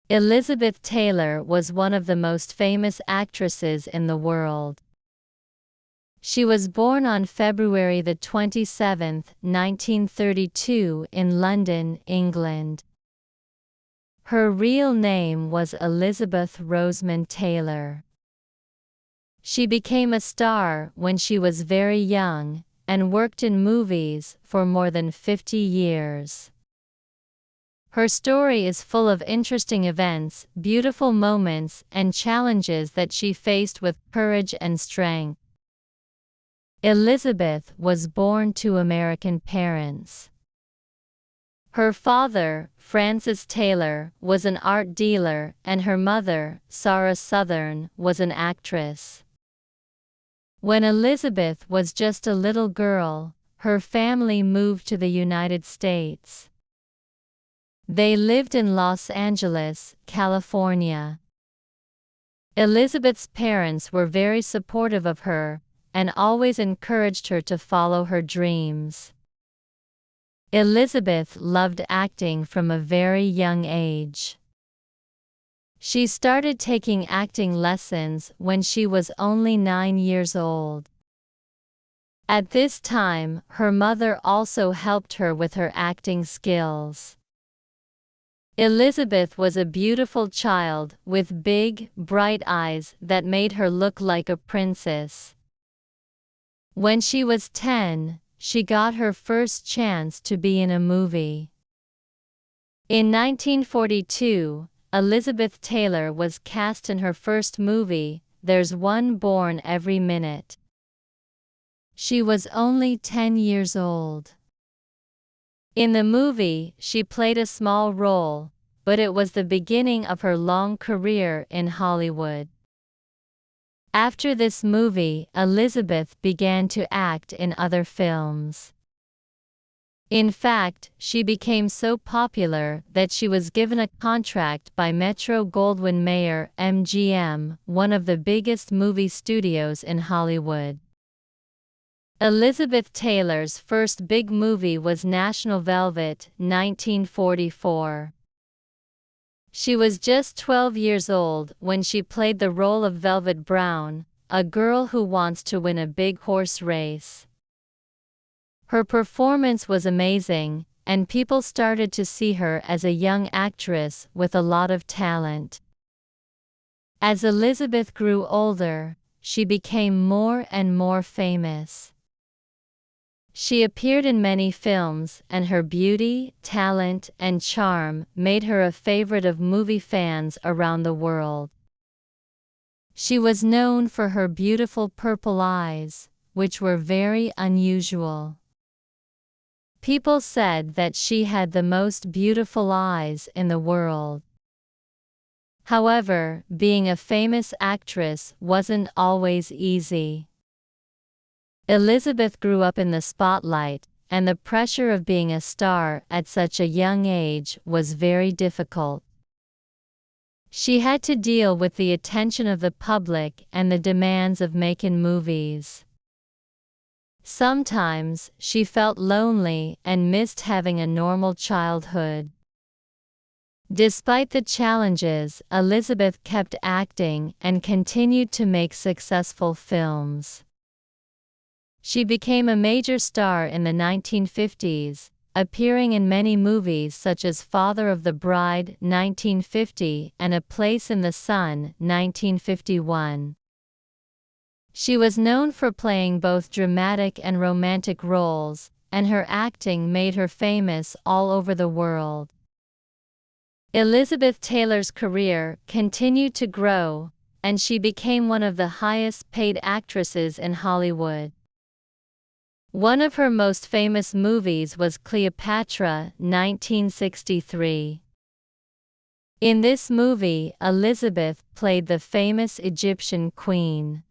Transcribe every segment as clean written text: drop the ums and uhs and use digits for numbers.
Elizabeth Taylor was one of the most famous actresses in the world. She was born on February 27, 1932 in London, England. Her real name was Elizabeth Rosamond Taylor. She became a star when she was very young, and worked in movies for more than 50 years. Her story is full of interesting events, beautiful moments, and challenges that she faced with courage and strength. Elizabeth was born to American parents. Her father, Francis Taylor, was an art dealer, and her mother, Sarah Southern, was an actress. When Elizabeth was just a little girl, her family moved to the United States. They lived in Los Angeles, California. Elizabeth's parents were very supportive of her, and always encouraged her to follow her dreams. Elizabeth loved acting from a very young age. She started taking acting lessons when she was only 9 years old. At this time, her mother also helped her with her acting skills. Elizabeth was a beautiful child with big, bright eyes that made her look like a princess. When she was 10, she got her first chance to be in a movie. In 1942, Elizabeth Taylor was cast in her first movie, There's One Born Every Minute. She was only 10 years old. In the movie, she played a small role, but it was the beginning of her long career in Hollywood. After this movie, Elizabeth began to act in other films. In fact, she became so popular that she was given a contract by Metro-Goldwyn-Mayer MGM, one of the biggest movie studios in Hollywood. Elizabeth Taylor's first big movie was National Velvet, 1944. She was just 12 years old when she played the role of Velvet Brown, a girl who wants to win a big horse race. Her performance was amazing, and people started to see her as a young actress with a lot of talent. As Elizabeth grew older, she became more and more famous. She appeared in many films, and her beauty, talent, and charm made her a favorite of movie fans around the world. She was known for her beautiful purple eyes, which were very unusual. People said that she had the most beautiful eyes in the world. However, being a famous actress wasn't always easy. Elizabeth grew up in the spotlight, and the pressure of being a star at such a young age was very difficult. She had to deal with the attention of the public and the demands of making movies. Sometimes, she felt lonely and missed having a normal childhood. Despite the challenges, Elizabeth kept acting and continued to make successful films. She became a major star in the 1950s, appearing in many movies such as Father of the Bride, 1950, and A Place in the Sun, 1951. She was known for playing both dramatic and romantic roles, and her acting made her famous all over the world. Elizabeth Taylor's career continued to grow, and she became one of the highest-paid actresses in Hollywood. One of her most famous movies was Cleopatra, 1963. In this movie, Elizabeth played the famous Egyptian queen.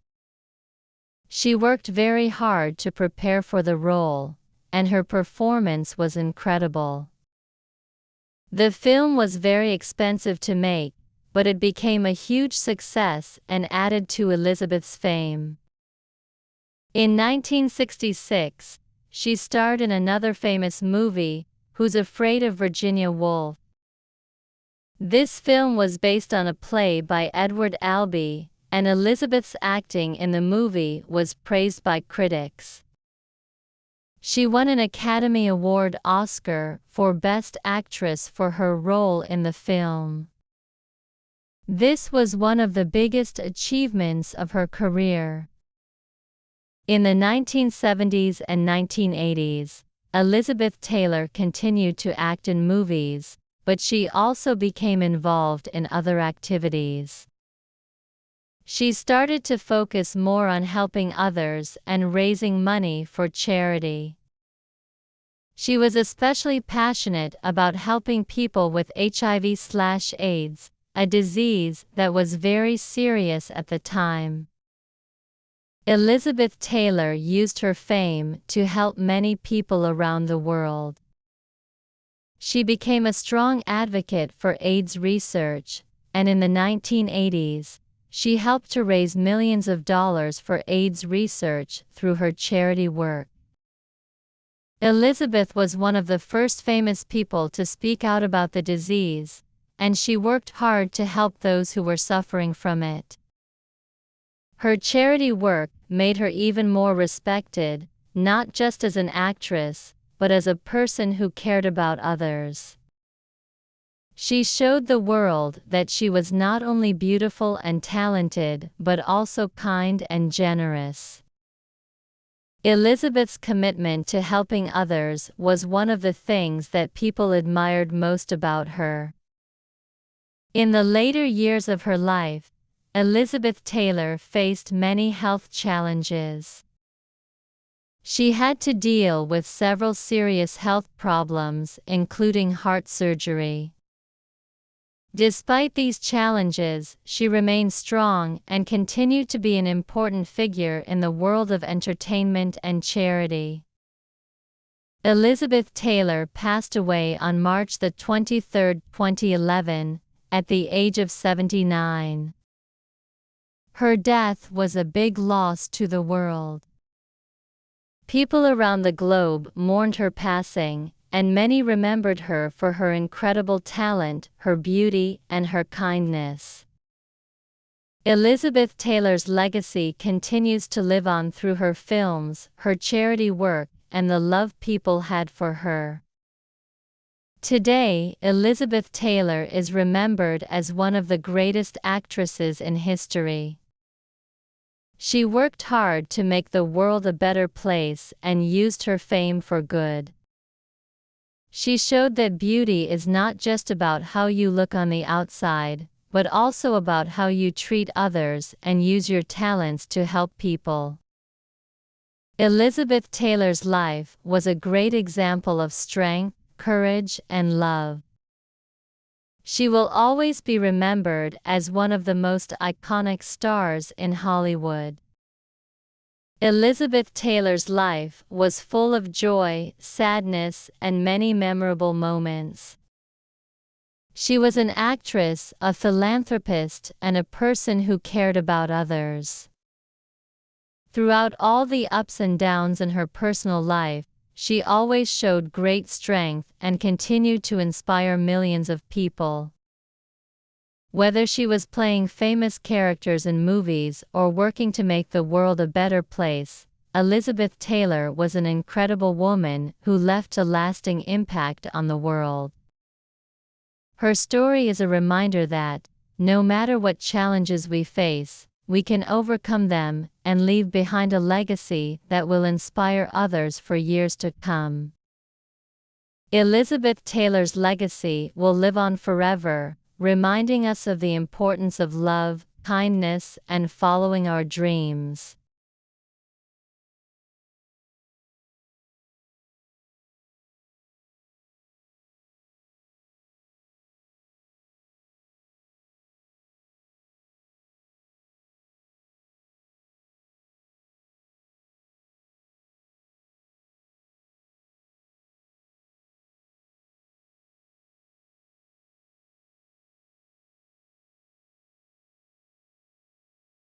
She worked very hard to prepare for the role, and her performance was incredible. The film was very expensive to make, but it became a huge success and added to Elizabeth's fame. In 1966, she starred in another famous movie, Who's Afraid of Virginia Woolf. This film was based on a play by Edward Albee, and Elizabeth's acting in the movie was praised by critics. She won an Academy Award Oscar for Best Actress for her role in the film. This was one of the biggest achievements of her career. In the 1970s and 1980s, Elizabeth Taylor continued to act in movies, but she also became involved in other activities. She started to focus more on helping others and raising money for charity. She was especially passionate about helping people with HIV/AIDS, a disease that was very serious at the time. Elizabeth Taylor used her fame to help many people around the world. She became a strong advocate for AIDS research, and in the 1980s, she helped to raise millions of dollars for AIDS research through her charity work. Elizabeth was one of the first famous people to speak out about the disease, and she worked hard to help those who were suffering from it. Her charity work made her even more respected, not just as an actress, but as a person who cared about others. She showed the world that she was not only beautiful and talented but also kind and generous. Elizabeth's commitment to helping others was one of the things that people admired most about her. In the later years of her life, Elizabeth Taylor faced many health challenges. She had to deal with several serious health problems, including heart surgery. Despite these challenges, she remained strong and continued to be an important figure in the world of entertainment and charity. Elizabeth Taylor passed away on March 23, 2011, at the age of 79. Her death was a big loss to the world. People around the globe mourned her passing, and many remembered her for her incredible talent, her beauty, and her kindness. Elizabeth Taylor's legacy continues to live on through her films, her charity work, and the love people had for her. Today, Elizabeth Taylor is remembered as one of the greatest actresses in history. She worked hard to make the world a better place and used her fame for good. She showed that beauty is not just about how you look on the outside, but also about how you treat others and use your talents to help people. Elizabeth Taylor's life was a great example of strength, courage, and love. She will always be remembered as one of the most iconic stars in Hollywood. Elizabeth Taylor's life was full of joy, sadness, and many memorable moments. She was an actress, a philanthropist, and a person who cared about others. Throughout all the ups and downs in her personal life, she always showed great strength and continued to inspire millions of people. Whether she was playing famous characters in movies or working to make the world a better place, Elizabeth Taylor was an incredible woman who left a lasting impact on the world. Her story is a reminder that, no matter what challenges we face, we can overcome them and leave behind a legacy that will inspire others for years to come. Elizabeth Taylor's legacy will live on forever, reminding us of the importance of love, kindness, and following our dreams.